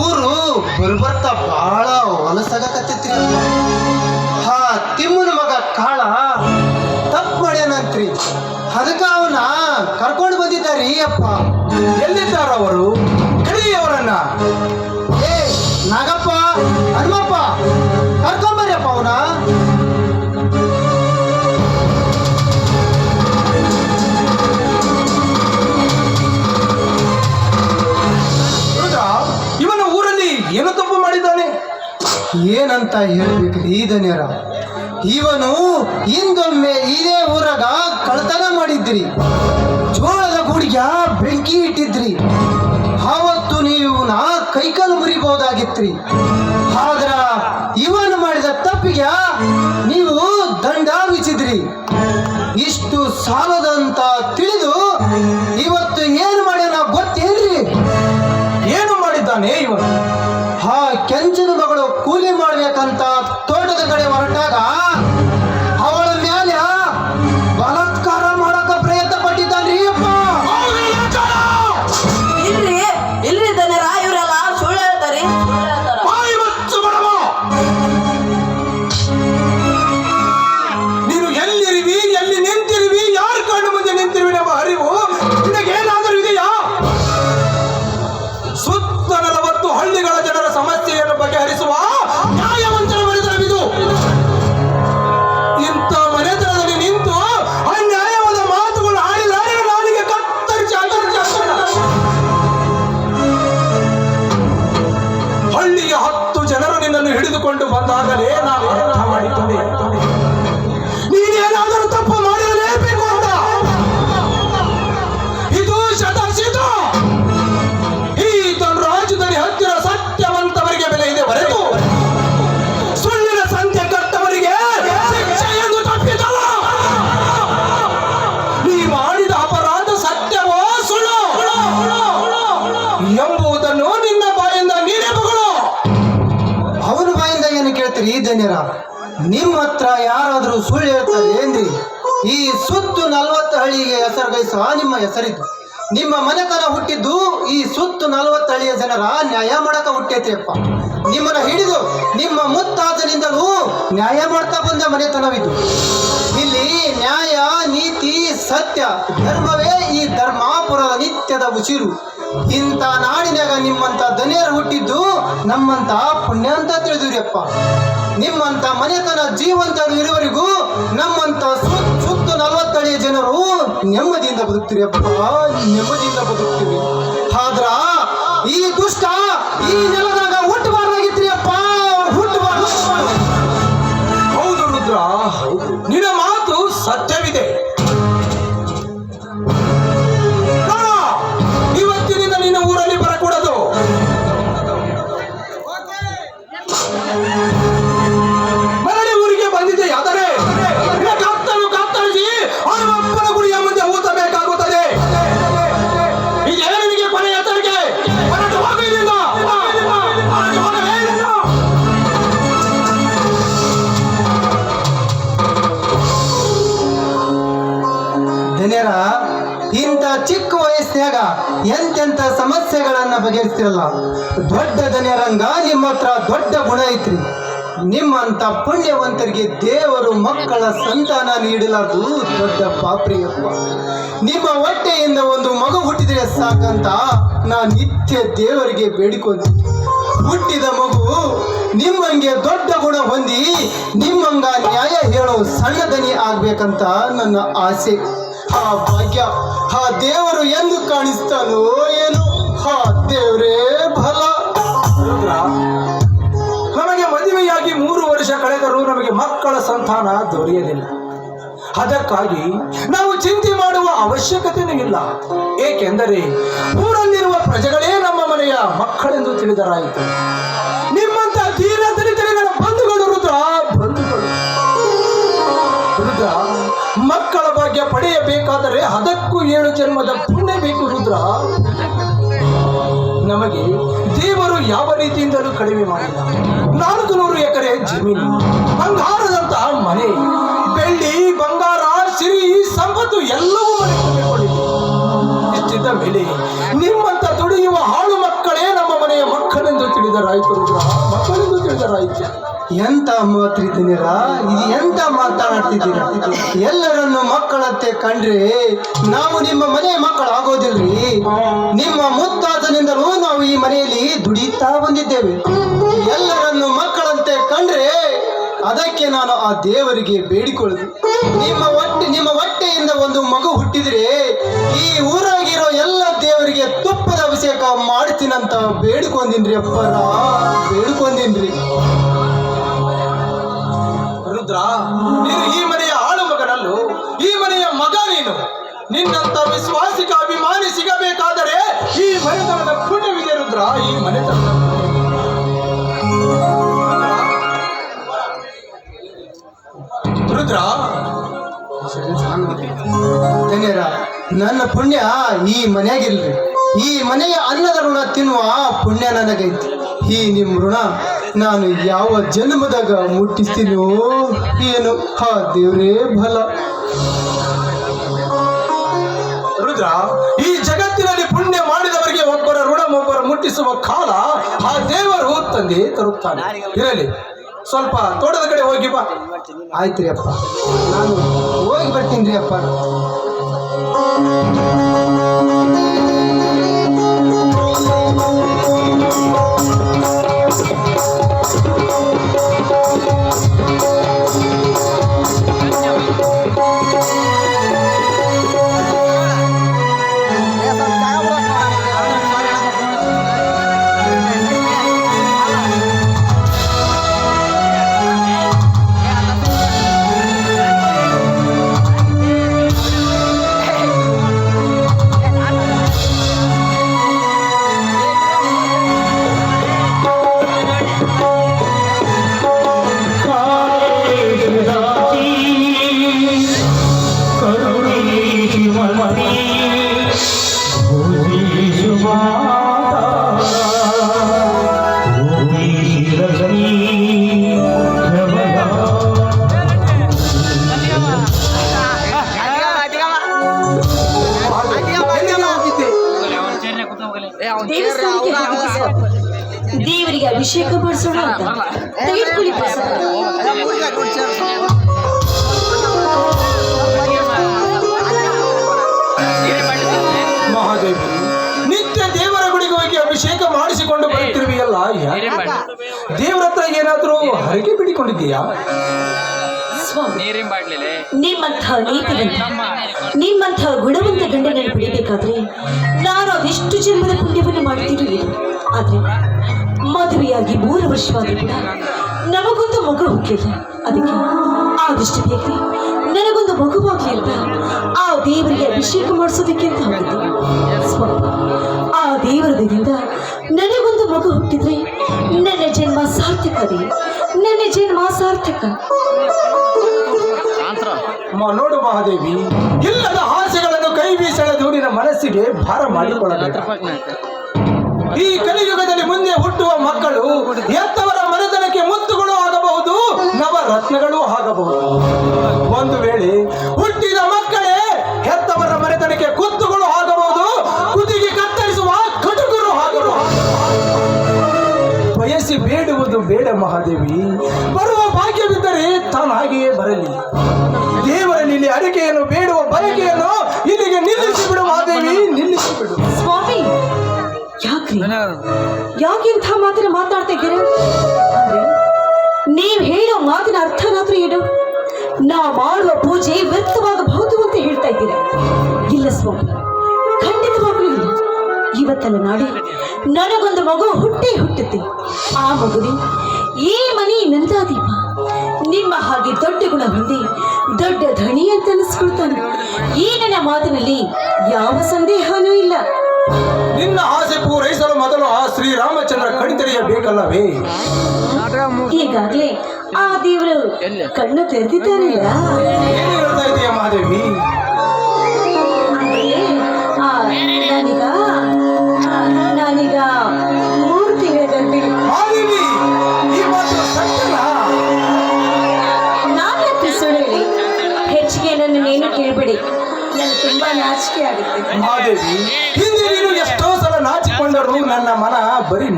ಊರು ಬರ್ಬರ್ತಾ ಬಹಳ ಹೊಲಸಾಗಕತ್ತೈತ್ರಿ. ಹಾ ತಿಮ್ಮನ ಮಗ ಕಾಳ ತಪ್ಪು ಮಾಡ್ಯಾನಂತ್ರಿ. ಅದಕ್ಕೆ ಅವನ ಕರ್ಕೊಂಡು ಬಂದಿದ್ದಾರಿ ಅಪ್ಪ. ಎಲ್ಲಿದ್ದಾರ ಅವರು? ಅವರನ್ನ ಏ ನಾಗಪ್ಪ, ಹನುಮಪ್ಪ, ಕರ್ಕೊಂಬರ್ರಿಯಪ್ಪ ಅವನ. ಇವನ ಊರಲ್ಲಿ ಏನು ತಪ್ಪು ಮಾಡಿದ್ದಾನೆ? ಏನಂತ ಹೇಳ್ಬೇಕ್ರಿ ಧನ್ಯರ, ಇವನು ಹಿಂದೊಮ್ಮೆ ಇದೇ ಊರಾಗ ಕಳ್ತನ ಮಾಡಿದ್ರಿ. ಜೋಳದ ಗುಡಿಗ ಬೆಂಕಿ ಇಟ್ಟಿದ್ರಿ. ಆವತ್ತು ನೀವು ಕೈಕಾಲು ಮುರಿಬಹುದಾಗಿತ್ರಿ. ಆದ್ರ ಇವನು ಮಾಡಿದ ತಪ್ಪಿಗೆ ನೀವು ದಂಡ ವಿಧಿಸಿದ್ರಿ. ಇಷ್ಟು ಸಾಲದಂತ ತಿಳಿದು ಇವತ್ತು ಏನು ಮಾಡ್ಯಾನ ಗೊತ್ತೇನ್ರಿ? ಏನು ಮಾಡಿದ್ದಾನೆ ಇವನು? ಹಾ ಕೆಂಚನ ಮಗಳು ಕೂಲಿ ಮಾಡ್ಬೇಕಂತ ತೋಟದ ಕಡೆ ಹೊರಟಾಗ ಅವಳ ಮ್ಯಾಲೆ ಬಲಾತ್ಕಾರ ಮಾಡಕ ಪ್ರಯತ್ನ ಪಟ್ಟಿದ್ದಾನ್ರಿ ಅಪ್ಪ. ಇಲ್ರಿ ಧನ್ಯರ, ಇವರೆಲ್ಲ ಸುಳ್ಳು ಹೇಳ್ತಾರೆ. ನೀನು ಎಲ್ಲಿರುವಿ, ಎಲ್ಲಿ ನಿಂತಿರುವಿ, ಯಾರ ಕಣ್ಣು ಮುಂದೆ ನಿಂತಿರುವಿ ಎಂಬ ಅರಿವು ನಿನಗೇನಾದರೂ ಇದೆಯಾ? ಸುತ್ತ 40 ಹಳ್ಳಿಗಳ ಜನರ ಸಮಸ್ಯೆಯನ್ನು ಬಗೆಹರಿಸುವ ನ್ಯಾಯವಂತರ ಮನೆತನವಿದು. ಇಂಥ ಮನೆತನದಲ್ಲಿ ನಿಂತು ಅನ್ಯಾಯವಾದ ಮಾತುಗಳು ಆಡಿದರೆ ನಾಲಿಗೆ ಕತ್ತರಿಸಿ ಹಳ್ಳಿಯ 10 ಜನರು ನಿನ್ನನ್ನು ಹಿಡಿದುಕೊಂಡು ಬಂದಾಗಲೇ ನಾನು ಅರ್ಥ ಮಾಡಿಕೊಂಡೆ ನೀನೇನಾದರೂ ತಪ್ಪು ಮಾಡಿರಲೇಬೇಕು ಅಂತ. ಇದು ಶತಸಿದ್ಧ. ಈ ರಾಜ್ಯದಲ್ಲಿ ಹತ್ತಿರ ಸತ್ಯವಂತವರಿಗೆ ಬೆಲೆ ಇದೆ ಹೊರತು ಸುಳ್ಳಿನ ಸಂಖ್ಯೆ ಕಟ್ಟವರಿಗೆ ಶಿಕ್ಷೆ ಎಂದು ತಪ್ಪಿತಲ್ಲ. ನೀ ಮಾಡಿದ ಅಪರಾಧ ಸತ್ಯವೋ ಸುಳ್ಳು ಎಂಬುದನ್ನು ನಿನ್ನ ಬಾಯಿಂದ ನೀನೇ ಬಗಳು. ಅವನ ಬಾಯಿಂದ ಏನು ಕೇಳ್ತೀರಿ ಧನ್ಯರ? ನಿಮ್ಮ ಹತ್ರ ಯಾರಾದ್ರೂ ಸುಳ್ಳು ಹೇಳ್ತಾರೆ ಏನ್ರಿ? ಈ ಸುತ್ತು 40 ಹಳ್ಳಿಗೆ ಹೆಸರುಗೈಸುವ ನಿಮ್ಮ ಹೆಸರಿದ್ದು. ನಿಮ್ಮ ಮನೆತನ ಹುಟ್ಟಿದ್ದು ಈ ಸುತ್ತು 40 ಹಳ್ಳಿಯ ಜನರ ನ್ಯಾಯ ಮಾಡಕ ಹುಟ್ಟೈತ್ರಿಯಪ್ಪ. ನಿಮ್ಮನ್ನ ಹಿಡಿದು ನಿಮ್ಮ ಮುತ್ತಾತನಿಂದಲೂ ನ್ಯಾಯ ಮಾಡ್ತಾ ಬಂದ ಮನೆತನವಿದ್ದು. ಇಲ್ಲಿ ನ್ಯಾಯ, ನೀತಿ, ಸತ್ಯ, ಧರ್ಮವೇ ಈ ಧರ್ಮಾಪುರದ ನಿತ್ಯದ ಉಸಿರು. ಇಂಥ ನಾಡಿನಾಗ ನಿಮ್ಮಂತ ಧನ್ಯರು ಹುಟ್ಟಿದ್ದು ನಮ್ಮಂತ ಪುಣ್ಯ ಅಂತ ತಿಳಿದಿರಿಯಪ್ಪ. ನಿಮ್ಮಂತ ಮನೆತನ ಜೀವಂತ ಇರುವವರೆಗೂ ನಮ್ಮಂತ ಸುತ್ತ 40 ಹಳ್ಳಿಯ ಜನರು ನೆಮ್ಮದಿಯಿಂದ ಬದುಕ್ತಿರಿಯಪ್ಪ, ನೆಮ್ಮದಿಯಿಂದ ಬದುಕ್ತೀವಿ. ಆದ್ರ ಈ ದುಷ್ಟ ಈ ನೆಲದಾಗ ಹುಟ್ಟಬಾರ್ದಾಗಿತ್ರಿ ಅಪ್ಪ, ಹುಟ್ಟಬಾರ್ದು. ಹೌದು ರುದ್ರ, ಹೌದು, ನಿನ್ನ ಮಾತು ಸತ್ಯವಿದೆ. ಇವತ್ತಿನಿಂದ ನಿನ್ನ ಊರಲ್ಲಿ ಬರಕೂಡದು. ಮರಳಿ ಊರಿಗೆ ಬಂದಿದೆ ಆದರೆ ಕತ್ತರಿಸಿ ಅವನೊಬ್ಬನ ಗುಡಿಯ ಮುಂದೆ ಊತಬೇಕಾಗುತ್ತದೆ. ನಿನಗೆ ಕೊನೆಯ ತರಿಗೆ ಹೊರಟು ಹೋಗುವುದಿಲ್ಲ. ಧನ್ಯರ, ಇಂಥ ಚಿಕ್ಕ ವಯಸ್ಸಿನಾಗ ಎಂತೆಂಥ ಸಮಸ್ಯೆಗಳನ್ನ ಬಗೆಹರಿಸ್ತಿರಲ್ಲ. ದೊಡ್ಡ ಧನ್ಯರಂಗ ನಿಮ್ಮ ಹತ್ರ ದೊಡ್ಡ ಗುಣ ಐತ್ರಿ. ನಿಮ್ಮಂತ ಪುಣ್ಯವಂತರಿಗೆ ದೇವರು ಮಕ್ಕಳ ಸಂತಾನ ನೀಡಲಾರ್ದು ದೊಡ್ಡ ಪಾಪ್ರಿಯಪ್ಪ. ನಿಮ್ಮ ಹೊಟ್ಟೆಯಿಂದ ಒಂದು ಮಗು ಹುಟ್ಟಿದ್ರೆ ಸಾಕಂತ ನಾ ನಿತ್ಯ ದೇವರಿಗೆ ಬೇಡಿಕೊಂಡೆ. ಹುಟ್ಟಿದ ಮಗು ನಿಮ್ಮಂಗೆ ದೊಡ್ಡ ಗುಣ ಹೊಂದಿ ನಿಮ್ಮಂಗ ನ್ಯಾಯ ಹೇಳೋ ಸಣ್ಣ ದನಿ ಆಗ್ಬೇಕಂತ ನನ್ನ ಆಸೆ. ಆ ಭಾಗ್ಯ ಆ ದೇವರು ಎಂದು ಕಾಣಿಸ್ತಾನೋ ಏನು? ಆ ದೇವರೇ ಬಲ. ನಮಗೆ ಮದುವೆಯಾಗಿ 3 ವರ್ಷ ಕಳೆದರೂ ನಮಗೆ ಮಕ್ಕಳ ಸಂತಾನ ದೊರೆಯಲಿಲ್ಲ. ಅದಕ್ಕಾಗಿ ನಾವು ಚಿಂತೆ ಮಾಡುವ ಅವಶ್ಯಕತೆಯೂ ಇಲ್ಲ. ಏಕೆಂದರೆ ಊರಲ್ಲಿರುವ ಪ್ರಜೆಗಳೇ ನಮ್ಮ ಮನೆಯ ಮಕ್ಕಳೆಂದು ತಿಳಿದರಾಯಿತು. ನಿಮ್ಮಂತ ತೀರ ದಲಿತರಿಗಳ ಬಂಧುಗಳು ರುದ್ರ, ಬಂಧುಗಳು ರುದ್ರ. ಮಕ್ಕಳ ಭಾಗ್ಯ ಪಡೆಯಬೇಕಾದರೆ ಅದಕ್ಕೂ 7 ಜನ್ಮದ ಪುಣ್ಯ ಬೇಕು ರುದ್ರ. ನಮಗೆ ದೇವರು ಯಾವ ರೀತಿಯಿಂದಲೂ ಕಡಿಮೆ ಮಾಡಿಲ್ಲ. 400 ಎಕರೆ ಜಮೀನು, ಬಂಗಾರದಂತಹ ಮನೆ, ಬೆಳ್ಳಿ ಬಂಗಾರ, ಸಿರಿ ಸಂಪತ್ತು ಎಲ್ಲವೂ ಮನೆ ತುಂಬಿಕೊಂಡಿದೆ. ಇಷ್ಟಿದ್ದ ಮೇಲೆ ನಿಮ್ಮಂತ ದುಡಿಯುವ ಹಾಳು ಮಕ್ಕಳೇ ನಮ್ಮ ಮನೆಯ ಮಕ್ಕಳೆಂದು ತಿಳಿದರಾಯ್ತು ರುದ್ರ, ಮಕ್ಕಳೆಂದು ತಿಳಿದರಾಯ್ತು. ಎಂತ ಮಾತ್ರಿ ಧನ್ಯರ, ಇದು ಎಂತ ಮಾತನಾಡ್ತಿದ್ದೀರಾ? ಎಲ್ಲರನ್ನು ಮಕ್ಕಳಂತೆ ಕಂಡ್ರೆ ನಾವು ನಿಮ್ಮ ಮನೆ ಮಕ್ಕಳಾಗೋದಿಲ್ರಿ. ನಿಮ್ಮ ಮುತ್ತಾತನಿಂದಲೂ ನಾವು ಈ ಮನೆಯಲ್ಲಿ ದುಡಿತಾ ಬಂದಿದ್ದೇವೆ. ಎಲ್ಲರನ್ನು ಮಕ್ಕಳಂತೆ ಕಂಡ್ರೆ ಅದಕ್ಕೆ ನಾನು ಆ ದೇವರಿಗೆ ಬೇಡಿಕೊಳ್ಳುದು, ನಿಮ್ಮ ಹೊಟ್ಟೆಯಿಂದ ಒಂದು ಮಗು ಹುಟ್ಟಿದ್ರೆ ಈ ಊರಾಗಿರೋ ಎಲ್ಲ ದೇವರಿಗೆ ತುಪ್ಪದ ಅಭಿಷೇಕ ಮಾಡ್ತೀನಂತ ಬೇಡ್ಕೊಂದಿನ್ರಿ ಅಪ್ಪರ, ಬೇಡ್ಕೊಂದಿನ್ರಿ. ರುದ್ರ, ನೀನು ಈ ಮನೆಯ ಆಳು ಮಗನಲ್ಲೂ, ಈ ಮನೆಯ ಮಗ ನೀನು. ನಿನ್ನಂತ ವಿಶ್ವಾಸಿಕ ಅಭಿಮಾನಿ ಸಿಗಬೇಕಾದರೆ ಈ ಮನೆತನದ ಪುಣ್ಯವಿದೆ ರುದ್ರ, ಈ ಮನೆತನದ ರುದ್ರ. ಧನ್ಯರ, ನನ್ನ ಪುಣ್ಯ ಈ ಮನೆಯಾಗಿಲ್ರಿ. ಈ ಮನೆಯ ಅನ್ನದ ಋಣ ತಿನ್ನುವ ಪುಣ್ಯ ನನಗೈತಿ. ಈ ನಿಮ್ಮ ಋಣ ನಾನು ಯಾವ ಜನ್ಮದಾಗ ಮುಟ್ಟಿಸ್ತೀನೋ ಏನು, ಹಾ ದೇವ್ರೇ ಬಲ. ರುದ್ರ, ಈ ಜಗತ್ತಿನಲ್ಲಿ ಪುಣ್ಯ ಮಾಡಿದವರಿಗೆ ಒಬ್ಬರ ಋಣ ಒಬ್ಬರ ಮುಟ್ಟಿಸುವ ಕಾಲ ಆ ದೇವರು ತಂದೆ ತರುತ್ತಾನೆ. ಇರಲಿ, ಸ್ವಲ್ಪ ತೋಟದ ಕಡೆ ಹೋಗಿ ಬಾ. ಆಯ್ತ್ರಿ ಅಪ್ಪ, ನಾನು ಹೋಗಿ ಬರ್ತೀನಿ ರೀ ಅಪ್ಪ. ದೇವರಿಗೆ ಅಭಿಷೇಕ ಮಾಡಿಸೋಣ ಅಂತ ತೆಗೆದುಕೊಳ್ಳಿ. ಮಹಾದೇವಿ, ನಿತ್ಯ ದೇವರ ಗುಡಿಗೆ ಹೋಗಿ ಅಭಿಷೇಕ ಮಾಡಿಸಿಕೊಂಡು ಬರುತ್ತಿರುವೆಯಲ್ಲ, ದೇವರ ಹತ್ರ ಏನಾದ್ರೂ ಹರಕೆ ಬಿಡಿಕೊಂಡಿದ್ದೀಯಾ? ನಿಮ್ಮಂಥ ನೀತಿವಂತ, ನಿಮ್ಮಂಥ ಗುಣವಂತ ಗಂಡನನ್ನು ಬಿಡಬೇಕಾದ್ರೆ ನಾನು ಅದೆಷ್ಟು ಜನ್ಮದ ಪುಣ್ಯವನ್ನು ಮಾಡ್ತೀನಿ ಏನು. ಆದ್ರೆ ಮದುವೆಯಾಗಿ 3 ವರ್ಷವಾದ್ರೂ ಕೂಡ ನಮಗೊಂದು ಮಗು ಹುಟ್ಟಿಲ್ಲ. ಅದಕ್ಕೆ ಆದಷ್ಟು ಬೇಗ ನನಗೊಂದು ಮಗುವಾಗ್ಲಿ ಅಂತ ಆ ದೇವರಿಗೆ ಅಭಿಷೇಕ ಮಾಡಿಸೋದಕ್ಕೆ ಅಂತ ಹೋಗಿದ್ದೆ. ಆ ದೇವರದಿಂದ ನನಗೊಂದು ಮಗು ಹುಟ್ಟಿದ್ರೆ ನನ್ನ ಜನ್ಮ ಸಾರ್ಥಕ ರೀ, ನನ್ನ ಜನ್ಮ ಸಾರ್ಥಕ. ನೋಡು ಮಹಾದೇವಿ, ಇಲ್ಲದ ಆಸೆಗಳನ್ನು ಕೈ ಬೀಸೆಳೆದು ನಿನ್ನ ಮನಸ್ಸಿಗೆ ಭಾರ ಮಾಡಿಕೊಳ್ಳಬೇಕು. ಈ ಕಲಿಯುಗದಲ್ಲಿ ಮುಂದೆ ಹುಟ್ಟುವ ಮಕ್ಕಳು ಎತ್ತವರ ಮನೆತನಕ್ಕೆ ಮುತ್ತುಗಳು ಆಗಬಹುದು, ನವರತ್ನಗಳು ಆಗಬಹುದು. ಒಂದು ವೇಳೆ ಹುಟ್ಟಿದ ಮಕ್ಕಳೇ ಹೆತ್ತವರ ಮನೆತನಕ್ಕೆ ಕುತ್ತುಗಳು ಆಗಬಹುದು, ಕುತ್ತಿಗೆ ಕತ್ತರಿಸುವ ಕಟುಕರು ಆಗಬಹುದು. ಬಯಸಿ ಬೇಡುವುದು ಬೇಡ ಮಹಾದೇವಿ, ಬರುವ ಭಾಗ್ಯವಿದ್ದರೆ ತಾನಾಗಿಯೇ ಬರಲಿ. ದೇವರಲ್ಲಿ ಇಲ್ಲಿ ಅಡಿಕೆಯನ್ನು ಬೇಡುವ ಬಯಕೆಯನ್ನು ಇಲ್ಲಿಗೆ ನಿಲ್ಲಿಸಿ ಬಿಡು ಮಹಾದೇವಿ, ನಿಲ್ಲಿಸಿ ಬಿಡು. ಸ್ವಾಮಿ, ಯಾಕ್ರಿ ಯಾಕೆಂಥ ಮಾತನ್ನ ಮಾತಾಡ್ತಾ ಇದ್ದೀರಾ? ಅಂದ್ರೆ ನೀವು ಹೇಳೋ ಮಾತಿನ ಅರ್ಥನಾದ್ರೂ ಏನು? ನಾ ಮಾಡುವ ಪೂಜೆ ವ್ಯರ್ಥವಾಗಬಹುದು ಅಂತ ಹೇಳ್ತಾ ಇದ್ದೀರಾ? ಇಲ್ಲ ಸ್ವಾಮಿ, ಖಂಡಿತವಾಗ್ಲೂ ಇಲ್ಲ. ಇವತ್ತಲ್ಲ ನಾಳೆ ನನಗೊಂದು ಮಗು ಹುಟ್ಟುತ್ತೆ. ಆ ಮಗುವೆ ಈ ಮನೆ ನಂದಾದೀಪ. ನಿಮ್ಮ ಹಾಗೆ ದೊಡ್ಡ ಗುಣ ಹೊಂದಿ ದೊಡ್ಡ ಧಣಿ ಅಂತ ಅನಿಸ್ಕೊಳ್ತಾನೆ. ಈ ನನ್ನ ಮಾತಿನಲ್ಲಿ ಯಾವ ಸಂದೇಹನೂ ಇಲ್ಲ. ನಿನ್ನ ಆಸೆ ಪೂರೈಸಲು ಮೊದಲು ಆ ಶ್ರೀರಾಮಚಂದ್ರ ಕಣ್ತೆರೆಯಬೇಕಲ್ಲವೇ? ಈಗಾಗಲೇ ಆ ದೇವರು ಕಣ್ಣು ತೆರೆದಿದ್ದಾರಲ್ಲ. ಏನು ಹೇಳ್ತಾ ಇದೀಯ ಮಹಾದೇವಿ? ನಾನೀಗ 3 ತಿಂಗಳ ಗರ್ಭಿಣಿ. ನಾಲ್ಕು ಸುಳ್ಳಿ ಹೆಚ್ಚಿಗೆ ನನ್ನೇನು ಕೇಳಬೇಡಿ, ನನಗೆ ತುಂಬಾ ನಾಚಿಕೆ ಆಗುತ್ತೆ. ಮಹಾದೇವಿ, ಹಿಂದೆ ನೀನು ಎಷ್ಟೋ ಸಲ ನಾಚಿಕೊಂಡರೂ ನನ್ನ ಮನ ಬರೀ